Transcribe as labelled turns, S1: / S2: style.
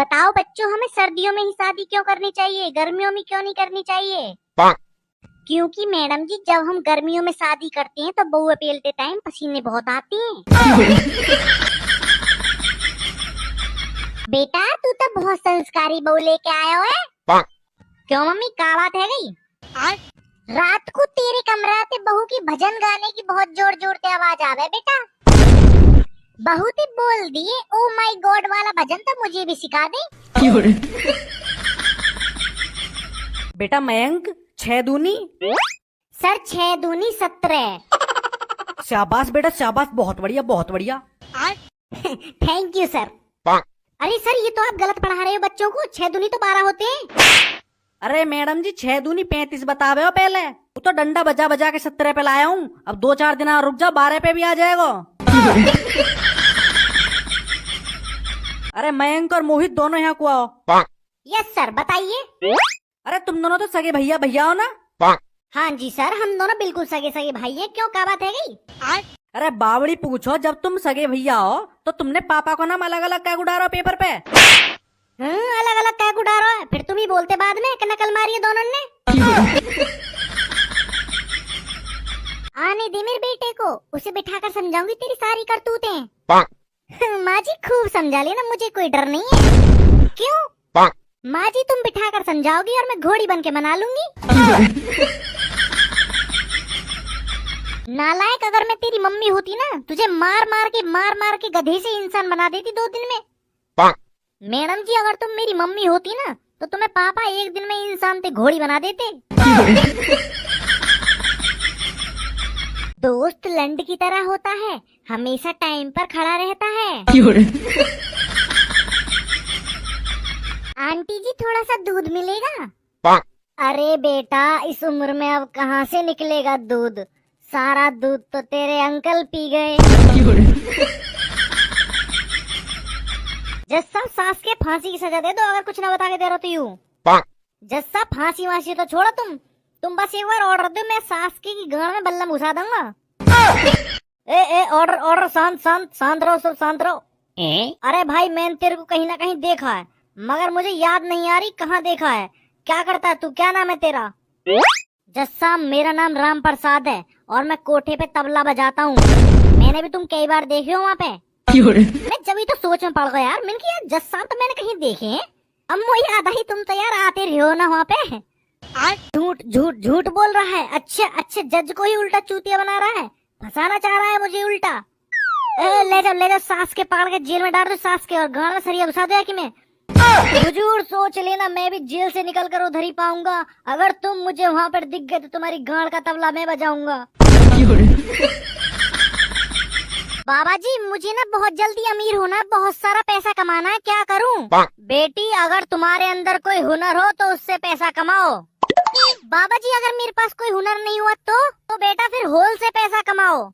S1: बताओ बच्चों, हमें सर्दियों में ही शादी क्यों करनी चाहिए, गर्मियों में क्यों नहीं करनी चाहिए? क्योंकि मैडम जी, जब हम गर्मियों में शादी करते हैं तो बउए पेलते टाइम पसीने बहुत आते हैं। बेटा, तू तो बहुत संस्कारी बहू लेके आया है। क्यों मम्मी, क्या बात है गई? रात को तेरे कमरा पे बहू की भजन गाने की बहुत जोर जोर से आवाज आवे बेटा। बहू ने बोल दिए ओ माय गॉड वाला भजन तो मुझे भी सिखा दे।
S2: बेटा मयंक, 6 दूनी।
S1: सर 6 दूनी 17।
S2: शाबाश बेटा शाबाश, बहुत बढ़िया बहुत बढ़िया।
S1: Thank you sir. अरे सर, ये तो आप गलत पढ़ा रहे हो बच्चों को, 6 दूनी तो 12 होते हैं।
S2: अरे मैडम जी, 6 दूनी 35 बतावे हो पहले। वो तो डंडा बजा बजा के 17 पे लाया हूँ। अब 2-4 दिन और रुक जा, 12 पे भी आ जाएगा। अरे मयंक और मोहित दोनों यहाँ को आओ।
S1: यस सर, बताइए।
S2: अरे तुम दोनों तो सगे भैया भैया हो ना?
S1: हाँ जी सर, हम दोनों बिल्कुल सगे सगे भाई हैं। क्यों, क्या बात है गई?
S2: अरे बावड़ी पूछो, जब तुम सगे भैया हो तो तुमने पापा को नाम अलग अलग क्या उड़ा रहे हो पेपर पे?
S1: अलग अलग क्या उड़ा रहा है? फिर तुम ही बोलते बाद में कि नकल मारी है दोनों ने। आने दे मेरे बेटे को, उसे बिठाकर समझाऊंगी तेरी सारी करतूतें। माँ जी खूब समझा लेना, मुझे कोई डर नहीं है। क्यों? माँ जी तुम बिठाकर समझाओगी और मैं घोड़ी बन के मना लूंगी। नालायक, अगर मैं तेरी मम्मी होती ना, तुझे मार मार के गधे से इंसान बना देती 2 दिन में। मैडम जी, अगर तुम मेरी मम्मी होती ना तो तुम्हें पापा 1 दिन में इंसान से घोड़ी बना देते। दोस्त लंड की तरह होता है, हमेशा टाइम पर खड़ा रहता है। आंटी जी, थोड़ा सा दूध मिलेगा? अरे बेटा, इस उम्र में अब कहाँ से निकलेगा दूध? सारा दूध तो तेरे अंकल पी गए। जस्सा, सास के फांसी की सजा दे दो अगर कुछ ना बता के दे रहा तो यूं। जस्सा, फांसी वांसी तो छोड़ो तुम बस एक बार ऑर्डर दो, मैं सास की गांड में बल्लम घुसा दूंगा। ए ऑर्डर, शांत रहो, सब शांत रहो। अरे भाई, मैंने तेरे को कहीं ना कहीं देखा है, मगर मुझे याद नहीं आ रही कहाँ देखा है। क्या करता है तू, क्या नाम है तेरा? जस्सा, मेरा नाम राम प्रसाद है और मैं कोठे पे तबला बजाता हूँ। मैंने भी तुम कई बार देखे हो वहाँ पे। मैं जब तो सोच में पड़ गया यार, मैंने कहा यार जस्सा तो मैंने कहीं देखे हैं। अब मुझे याद आई, तुम तो यार आते रहे हो ना वहाँ पे। झूठ बोल रहा है। अच्छे जज को ही उल्टा चूतिया बना रहा है, फंसाना चाह रहा है मुझे उल्टा। ले जाओ सास के पकड़ के जेल में डाल दो, सास के, और गांड में सरिया घुसा दो कि मैं। हुजूर, सोच लेना मैं भी जेल से निकल कर उधर ही पाऊंगा। अगर तुम मुझे वहाँ पर दिख गए तो तुम्हारी गांड का तबला मैं बजाऊंगा। बाबा जी, मुझे ना बहुत जल्दी अमीर होना, बहुत सारा पैसा कमाना है, क्या करूं? बेटी, अगर तुम्हारे अंदर कोई हुनर हो तो उससे पैसा कमाओ। बाबा जी, अगर मेरे पास कोई हुनर नहीं हुआ तो बेटा फिर होल से पैसा कमाओ।